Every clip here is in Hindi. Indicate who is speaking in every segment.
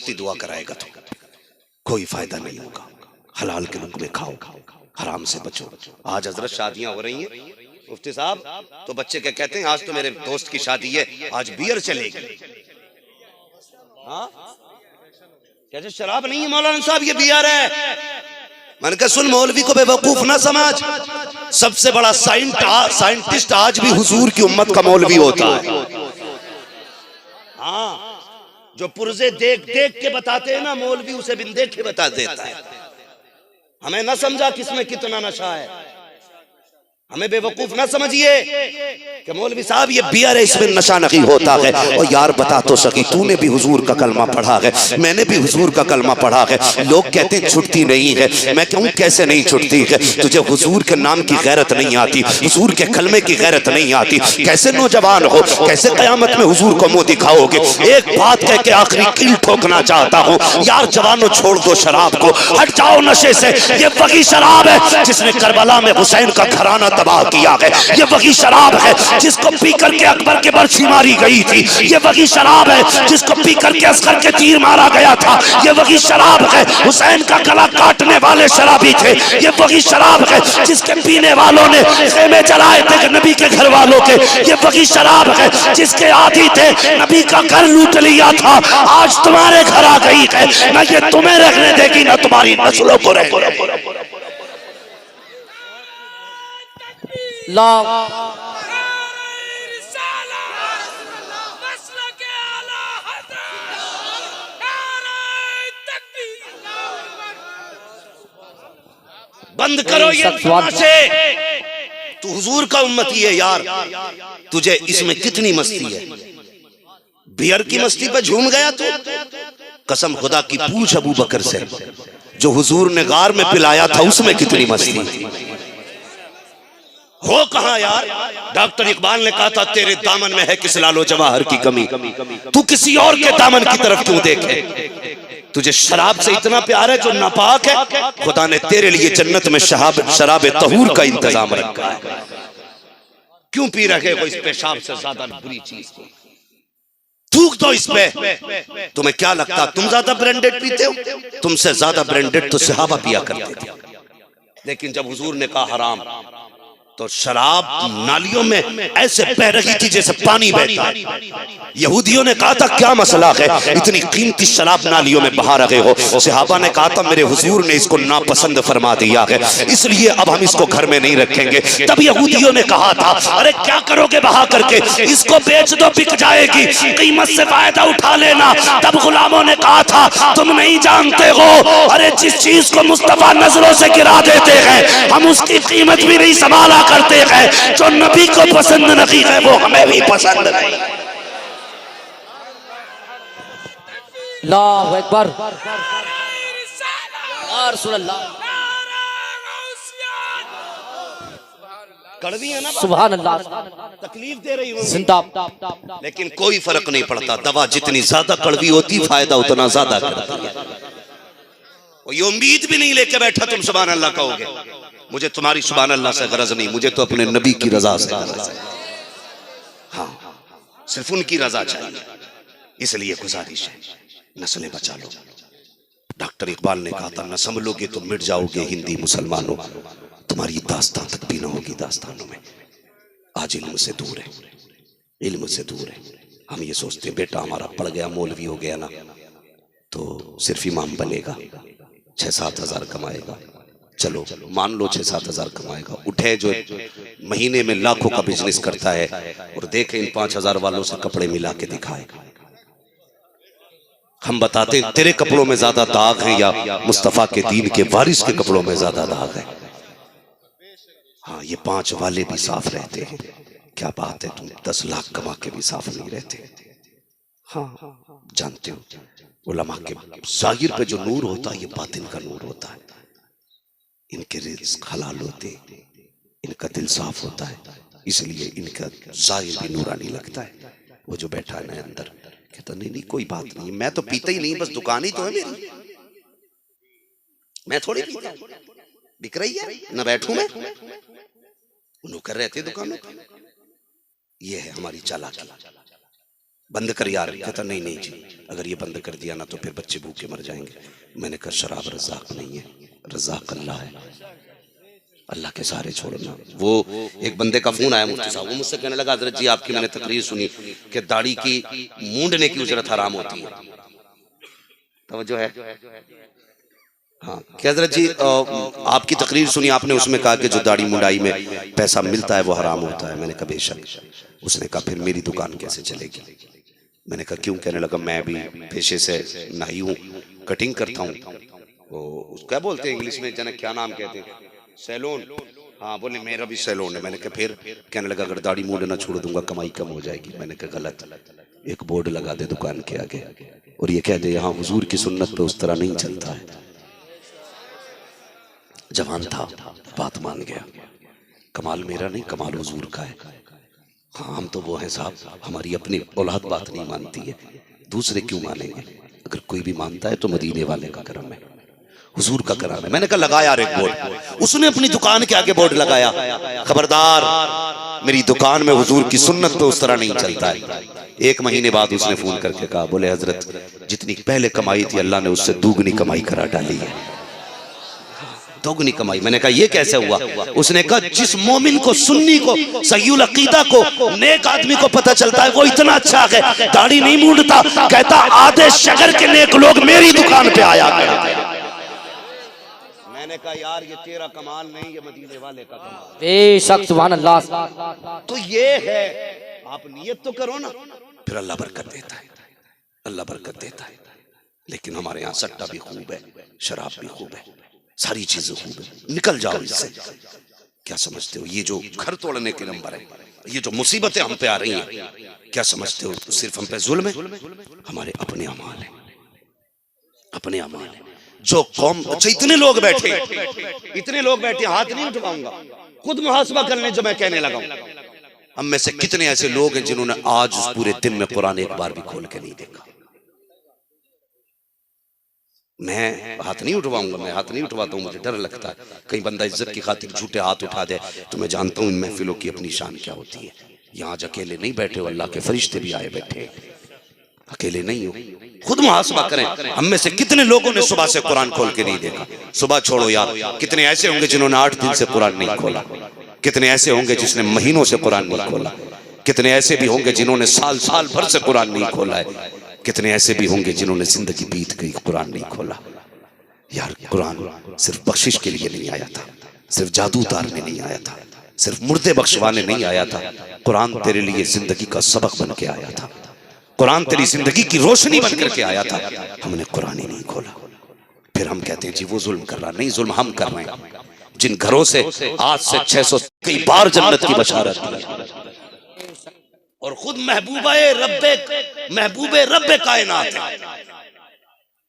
Speaker 1: इतनी दुआ कराएगा तो कोई फायदा नहीं होगा। हलाल के लुक़्मे खाओ, हराम से बचो। आज हजरत शादियां हो रही हैं, मुफ्ती साहब तो बच्चे क्या कहते हैं, आज तो मेरे दोस्त की शादी है, आज बियर चलेगी। हाँ कहते शराब नहीं है मौलाना साहब, ये बियर है। मैंने कहा सुन, मौलवी को बेवकूफ ना समझ, सबसे बड़ा साइंटिस्ट आज भी हुजूर की उम्मत का मौलवी होता है। हाँ, जो पुर्जे देख देख के बताते हैं ना, मौलवी उसे बिन देख के बता देता है। हमें ना समझा किसमें कितना नशा है, हमें बेवकूफ ना समझिए कि मौलवी साहब ये बियर है, इसमें नशा नहीं होता है। और यार बता तो सकी, तूने भी हुजूर का कलमा पढ़ा है, मैंने भी हुजूर का कलमा पढ़ा है। लोग कहते हैं छुटती नहीं है, मैं कहूँ कैसे नहीं छुटती है? तुझे हुजूर के नाम की गैरत नहीं आती, हुजूर के कलमे की गैरत नहीं आती, कैसे नौजवान हो, कैसे कयामत में हुजूर को मुंह दिखाओगे? एक बात कह के आखिरी कील ठोकना चाहता हूँ, यार जवानों छोड़ दो शराब को, हट जाओ नशे से। ये वही शराब है जिसने करबला में हुसैन का घराना तबाह किया है, ये वही शराब है जिसको पी करके अकबर के बरछी मारी गई थी, ये वही शराब है जिसको पी करके असगर के तीर मारा गया था, ये वही शराब है हुसैन का गला काटने वाले शराबी थे, ये वही शराब है जिसके पीने वालों ने खेमे जलाए थे नबी के घर वालों के, ये वही शराब है जिसके आदि थे नबी का घर लूट लिया था, आज तुम्हारे घर आ गई है, ना ये तुम्हें रखने देगी ना तुम्हारी नस्लों को रखने। बंद करो ये तमाशे, तू हुजूर का उम्मती है यार, तुझे इसमें कितनी मस्ती है? बियर की मस्ती पे झूम गया तू? कसम खुदा की पूछ अबू बकर से, जो हुजूर ने गार में पिलाया था उसमें कितनी मस्ती हो कहां यार? डॉक्टर इकबाल ने कहा था तेरे दामन में है किस लालो जवाहर की कमी, तू किसी और के दामन की तरफ क्यों देखे? तुझे शराब से इतना प्यार है जो नापाक है, खुदा ने तेरे लिए जन्नत में शराब तहूर का इंतजाम रखा है, क्यों पी रखे हो इस पेशाब से ज्यादा बुरी चीज? थूक दो इस पे। तुम्हें क्या लगता तुम ज्यादा ब्रांडेड पीते हो? तुमसे ज्यादा ब्रांडेड तो सहाबा पिया करते थे, लेकिन जब हुजूर ने कहा हराम, तो शराब नालियों में ऐसे बह रही थी जैसे पानी बहता है। यहूदियों ने कहा था क्या मसला है, इतनी कीमती शराब नालियों में बहा रहे हो? सहाबा ने कहा था मेरे हुजूर ने इसको नापसंद फरमा दिया है, इसलिए अब हम इसको घर में नहीं रखेंगे। तब यहूदियों ने कहा था अरे क्या करोगे बहा करके, इसको बेच दो बिक जाएगी, कीमत से फायदा उठा लेना। तब गुलामों ने कहा था तुम नहीं जानते हो, अरे जिस चीज को मुस्तफा नजरों से गिरा देते हैं हम उसकी कीमत भी नहीं संभाला करते हैं, जो नबी को पसंद नहीं है वो हमें भी पसंद नहीं।
Speaker 2: अल्लाहु अकबर,
Speaker 1: कड़वी है ना,
Speaker 2: सुभान अल्लाह,
Speaker 1: तकलीफ दे रही होगी,
Speaker 2: जिंदा,
Speaker 1: लेकिन कोई फर्क नहीं पड़ता। दवा जितनी ज्यादा कड़वी होती फायदा उतना ज्यादा करती है। ये उम्मीद भी नहीं लेके बैठा तुम सुभान अल्लाह कहोगे, मुझे तुम्हारी सुभान अल्लाह से गरज नहीं, मुझे तो अपने नबी की रजा से गरज है। हाँ, सिर्फ उनकी रजा चाहिए, इसलिए गुजारिश है नस्लें बचा लो। डॉक्टर इकबाल ने कहा था न संभलोगे तो मिट जाओगे हिंदी मुसलमानों, तुम्हारी दास्तान तक भी ना होगी दास्तानों में। आज इल्म से दूर है, इल्म से दूर है। हम ये सोचते बेटा हमारा पढ़ गया मौलवी हो गया ना तो सिर्फ इमाम बनेगा, 6-7 हज़ार कमाएगा। चलो मान लो 6-7 हज़ार कमाएगा, उठे जो महीने में लाखों का बिजनेस करता है और देखे इन 5 हज़ार वालों से कपड़े मिला के दिखाएगा। हम बताते हैं तेरे कपड़ों में ज्यादा दाग है या मुस्तफा के दीन के वारिस के कपड़ों में ज्यादा दाग है? हाँ, ये 5 वाले भी साफ रहते हैं, क्या बात है तुम 10 लाख कमा के भी साफ नहीं रहते। हाँ जानते हो उलमा के जाहिर पे जो नूर होता है ये बातिन का नूर होता है। इनके रिज़्क़ हलाल होते, इनका दिल साफ होता है, इसलिए इनका जाहिर भी नूरानी लगता है। वो जो बैठा है ना अंदर कहता नहीं नहीं कोई बात नहीं, मैं तो पीता ही नहीं, बस दुकान ही तो है मेरी, मैं थोड़ी पीता, बिक रही है ना बैठूं मैं, नौकर रहते दुकानों पे। ये है हमारी चालाकी। बंद कर यार। कहता नहीं नहीं जी, अगर ये बंद कर दिया ना तो फिर बच्चे भूखे मर जाएंगे। मैंने कहा शराब रज़ाक नहीं है, रज़ाक अल्लाह है, अल्लाह के सहारे छोड़ना। वो एक बंदे का फोन आया मुफ्ती साहब, वो मुझसे कहने लगा हजरत जी आपकी मैंने तकरीर सुनी कि दाढ़ी की मूंडने की उजरत हराम होती है। तवज्जो है? हाँ क्या हजरत जी आपकी तकरीर सुनी आपने, उसमें कहा कि जो दाढ़ी मुंडाई में पैसा मिलता है वो हराम होता है। मैंने कहा बेशक। उसने कहा फिर मेरी दुकान कैसे चलेगी? मैंने कहा क्यों? कहने लगा मैं भी पेशे से नाई हूँ, कटिंग करता हूँ, वो क्या बोलते हैं इंग्लिश में, जन क्या नाम कहते हैं, सैलून। हाँ बोले मेरा भी सैलून है। मैंने कहा फिर? कहने लगा अगर दाढ़ी मूंडना छोड़ दूंगा कमाई कम हो जाएगी। मैंने कहा गलत, एक बोर्ड लगा दे दुकान के आगे और ये कह दे यहाँ हुजूर की सुन्नत पे उस तरह नहीं चलता है। जवान था, बात मान गया। कमाल मेरा नहीं, कमाल हुजूर का है। हाँ हम तो वो हैं साहब, हमारी अपनी औलाद बात नहीं मानती है, दूसरे क्यों मानेंगे? अगर कोई भी मानता है तो मदीने वाले का करम है, हुजूर का करम है। मैंने कहा लगा यार एक बोर्ड। उसने अपनी दुकान के आगे बोर्ड लगाया, खबरदार मेरी दुकान में हुजूर की सुन्नत पे उस तरह नहीं चलता है। 1 महीने बाद उसने फोन करके कहा, बोले हजरत जितनी पहले कमाई थी अल्लाह ने उससे दुगनी कमाई करा डाली है, दोगुनी कमाई। मैंने कहा ये कैसे हुआ? उसने कहा जिस मोमिन को, सुन्नी को, सहीउल अकीदा को, नेक आदमी को पता चलता है वो इतना अच्छा है, दाढ़ी नहीं मूंडता, कहता आधे शहर के नेक लोग मेरी दुकान पे आया करते हैं। मैंने कहा यार ये तेरा कमाल नहीं, ये मदीने वाले का कमाल।
Speaker 2: बेशक सुभान अल्लाह।
Speaker 1: तो ये है, आप नियत तो करो ना, फिर अल्लाह बरकत देता है, अल्लाह बरकत देता है। लेकिन हमारे यहाँ सट्टा भी खूब है, शराब भी खूब है, सारी चीजें खूब है, निकल जाओ इससे। क्या समझते हो ये जो घर तोड़ने के नंबर है, ये जो मुसीबतें हम पे आ रही हैं, क्या समझते हो सिर्फ हम पे जुल्म है? हमारे अपने अमाल है, अपने अमाल है। जो कौम, अच्छा इतने लोग बैठे, इतने लोग बैठे, हाथ नहीं उठवाऊंगा, खुद मुहासबा करने जो मैं कहने लगा हूं। हम में से कितने ऐसे लोग हैं जिन्होंने आज उस पूरे दिन में कुरान एक बार भी खोल के नहीं देखा? मैं हाथ नहीं उठवाऊंगा, मैं हाथ नहीं उठवाता हूँ, मुझे डर लगता है कहीं बंदा इज्जत की खातिर झूठे हाथ उठा दे। तो मैं जानता हूँ इन महफिलों की अपनी शान क्या होती है। यहाँ आज अकेले नहीं बैठे हो, अल्लाह के फरिश्ते भी आए बैठे, अकेले नहीं हो। खुद मुहासबा करें, हम में से कितने लोगों ने सुबह से कुरान खोल के नहीं देखा? सुबह छोड़ो यार, कितने ऐसे होंगे जिन्होंने 8 दिन से कुरान नहीं खोला, कितने ऐसे होंगे जिसने महीनों से कुरान नहीं खोला, कितने ऐसे भी होंगे जिन्होंने साल साल भर से कुरान नहीं खोला है, कितने ऐसे भी होंगे जिन्होंने जिंदगी बीत गई कुरान नहीं खोला। यार कुरान सिर्फ बख्शिश के लिए नहीं आया था, सिर्फ जादू उतारने नहीं आया था, सिर्फ मुर्दे बख्शवाने नहीं आया था। कुरान तेरे लिए जिंदगी का सबक बन के आया था, कुरान तेरी जिंदगी की रोशनी बन करके आया था। हमने कुरान ही नहीं खोला, फिर हम कहते हैं जी वो जुल्म कर रहा। नहीं, जुल्म हम कर रहे हैं। जिन घरों से आज से 600 कई बार जन्नत की बशारत दी, और खुद महबूबे रब्बे कायनात है।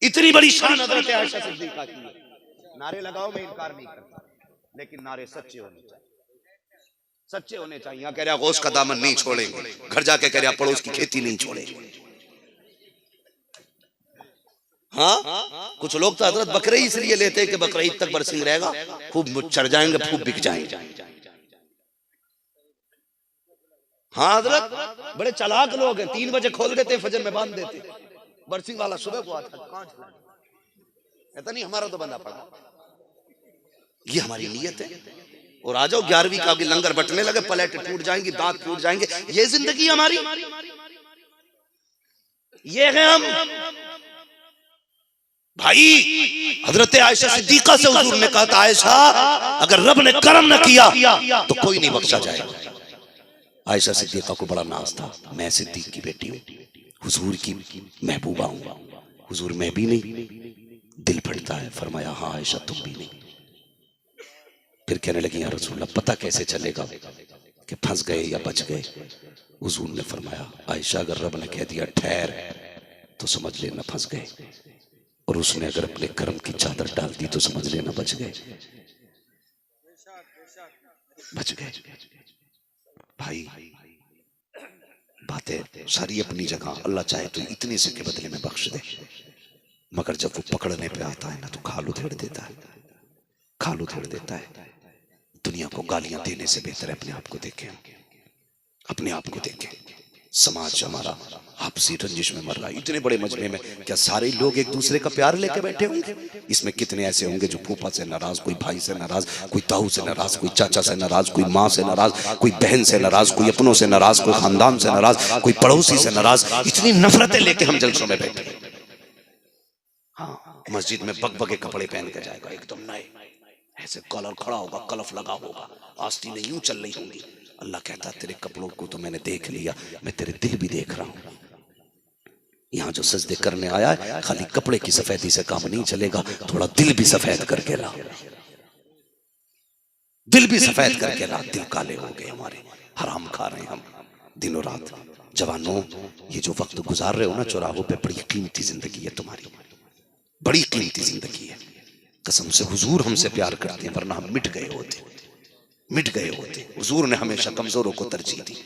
Speaker 1: इतनी बड़ी शान हज़रत आयशा सिद्दीक़ा की है। नारे लगाओ, मैं इनकार नहीं करता, लेकिन नारे सच्चे होने चाहिए, सच्चे होने चाहिए। यहाँ कह रहा गौस का दामन नहीं छोड़ेंगे, घर जाके कह रहा पड़ोस की खेती नहीं छोड़ेंगे। हाँ कुछ लोग तो हजरत बकरे ही इसलिए लेते हैं कि बकरा ईद तक बरसिंग रहेगा, खूब चढ़ जाएंगे, खूब बिक जाएंगे। हाँ हजरत बड़े चालाक लोग हैं, 3 बजे खोल देते, फजर में बांध देते। बरसिंग वाला सुबह को आता, कहता नहीं हमारा तो बंदा पड़ा। ये हमारी नीयत है। और आ जाओ 11वीं का भी लंगर बटने लगे, प्लेट टूट जाएंगी, दांत टूट जाएंगे। ये जिंदगी हमारी, ये है हम भाई। हजरत आयशा सिद्दीक़ा से हुजूर ने कहा था, आयशा अगर रब ने करम न किया तो कोई नहीं बख्शा जाएगा। आयशा सिद्दीक़ा को बड़ा नाज था, मैं सिद्दीक़ की बेटी हूँ, हुजूर की महबूबा हूँ। हुजूर मैं भी नहीं, दिल फटता है। फरमाया हाँ आयशा तुम भी नहीं। फिर कहने लगी या रसूलल्लाह पता कैसे चलेगा कि फंस गए या बच गए? हुजूर ने फरमाया आयशा अगर रब ने कह दिया ठहर तो समझ लेना फंस गए, और उसने अगर अपने कर्म की चादर डाल दी तो समझ लेना बच गए, बच गए। भाई बातें सारी अपनी जगह, अल्लाह चाहे तो इतने से के बदले में बख्श दे, मगर जब वो पकड़ने पे आता है ना तो खाल उधेड़ देता है, खाल उधेड़ देता है। दुनिया को गालियां देने से बेहतर है अपने आप को देखें, अपने आप को देखें। समाज हमारा आपसी रंजिश में मर रहा है। इतने बड़े मजमे में क्या सारे लोग एक दूसरे का प्यार लेके बैठे होंगे? इसमें कितने ऐसे होंगे जो फूफा से नाराज, कोई भाई से नाराज, कोई ताऊ से नाराज, कोई चाचा से नाराज, कोई माँ से नाराज, कोई बहन से नाराज, कोई अपनों से नाराज, कोई खानदान से नाराज, कोई पड़ोसी से नाराज। इतनी नफरतें लेके हम जलसों में बैठे। हाँ, मस्जिद में बकबके कपड़े पहन के जाएगा, एकदम नए, ऐसे कॉलर खड़ा होगा, कलफ लगा होगा, आस्तीनें यूं चल रही होंगी। अल्लाह कहता तेरे कपड़ों को तो मैंने देख लिया, मैं तेरे दिल भी देख रहा हूं। यहाँ जो सजदे करने आया है, खाली कपड़े की सफेदी से काम नहीं चलेगा, थोड़ा दिल भी सफेद करके ला, दिल भी सफेद करके ला। दिल काले हो गए हमारे, हराम खा रहे हैं हम दिनों रात। जवानों, ये जो वक्त गुजार रहे हो ना चौराहों पे, बड़ी कीमती जिंदगी है तुम्हारी, बड़ी कीमती जिंदगी है। कसम से हुजूर हमसे प्यार करते हैं, वरना हम मिट गए होते, मिट गए होते। हुजूर ने हमेशा कमजोरों को तरजीह दी।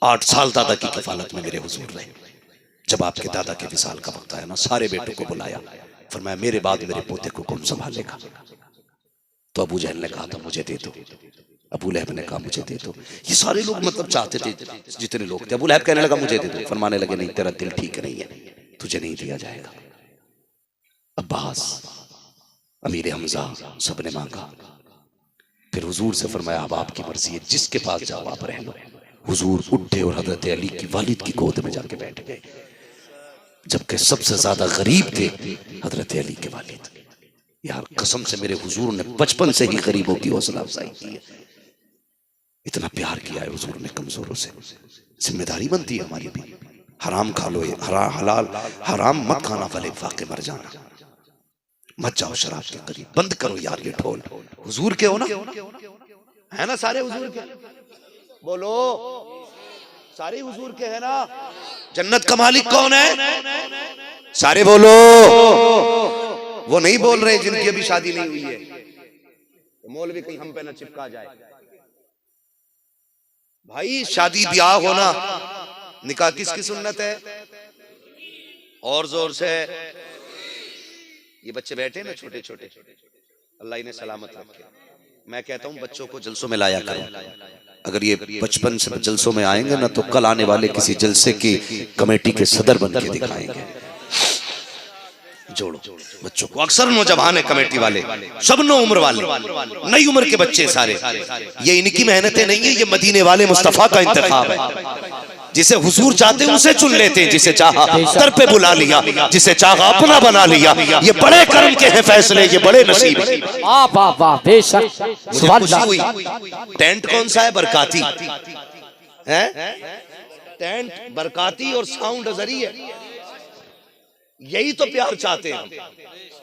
Speaker 1: 8 साल दादा की कफालत में मेरे हुजूर रहे। जब आपके दादा के विसाल का वक्त आया ना, सारे बेटों को बुलाया, फरमाया मेरे बाद मेरे पोते को कौन संभालेगा? तो अबू जहल ने कहा था मुझे दे दो, अबू लहब ने कहा मुझे दे दो। ये सारे लोग मतलब चाहते थे, जितने लोग थे। अबू लहब कहने लगा मुझे दे दो, फरमाने लगे नहीं, तेरा दिल ठीक नहीं है, तुझे नहीं दिया जाएगा। अब्बास, अमीर हमजा, सबने मांगा। फिर हुजूर से फरमाया अब आपकी मर्जी है, जिसके पास जाओ आप रह लो। हुजूर उठे और हजरत अली की वालिद की गोद में जाके बैठ गए, जबकि सबसे ज्यादा गरीब थे हजरत अली के वालिद। यार कसम से मेरे हुजूर ने बचपन से ही गरीबों की हौसला अफजाई की है, इतना प्यार किया है हुजूर ने कमजोरों से। जिम्मेदारी बनती है हमारी भी। हराम खा लो, हलाल हराम मत खाना, वाले फाके मर जाना। मत जाओ शराब के करीब, बंद करो यार ये ढोल। हुजूर के हो ना, है ना सारे हुजूर के? बोलो, सारे हुजूर के है ना? जन्नत का मालिक कौन है? सारे बोलो। वो नहीं बोल रहे जिनकी अभी शादी नहीं हुई है, तो मौलवी कहीं हम पे ना चिपका जाए। भाई शादी ब्याह होना, निकाह किसकी सुन्नत है? और जोर से। ये बच्चे बैठे ना छोटे छोटे, अल्लाह इन्हें सलामत रखे। मैं कहता हूँ बच्चों को जलसों में लाया करो। अगर ये बचपन से जलसों में आएंगे ना, तो कल आने वाले किसी जलसे की कमेटी के सदर बन के दिखाएंगे। जोड़ो बच्चों को। अक्सर नौजवान है कमेटी वाले, सब नो उम्र वाले, नई उम्र के बच्चे सारे। ये इनकी मेहनतें नहीं है, ये मदीने वाले मुस्तफा का इंतखाब है। जिसे हुजूर चाहते उसे चुन लेते हैं, जिसे चाहा दर पे बुला लिया, जिसे चाहा अपना बना लिया। ये बड़े कर्म के हैं फैसले, ये बड़े नसीब हैं।
Speaker 2: वाह वाह वाह, बेशक।
Speaker 1: मुझे खुशी हुई। टेंट कौन सा है? बरकाती है, टेंट बरकाती और साउंड अजरी है। यही तो प्यार चाहते हैं हम।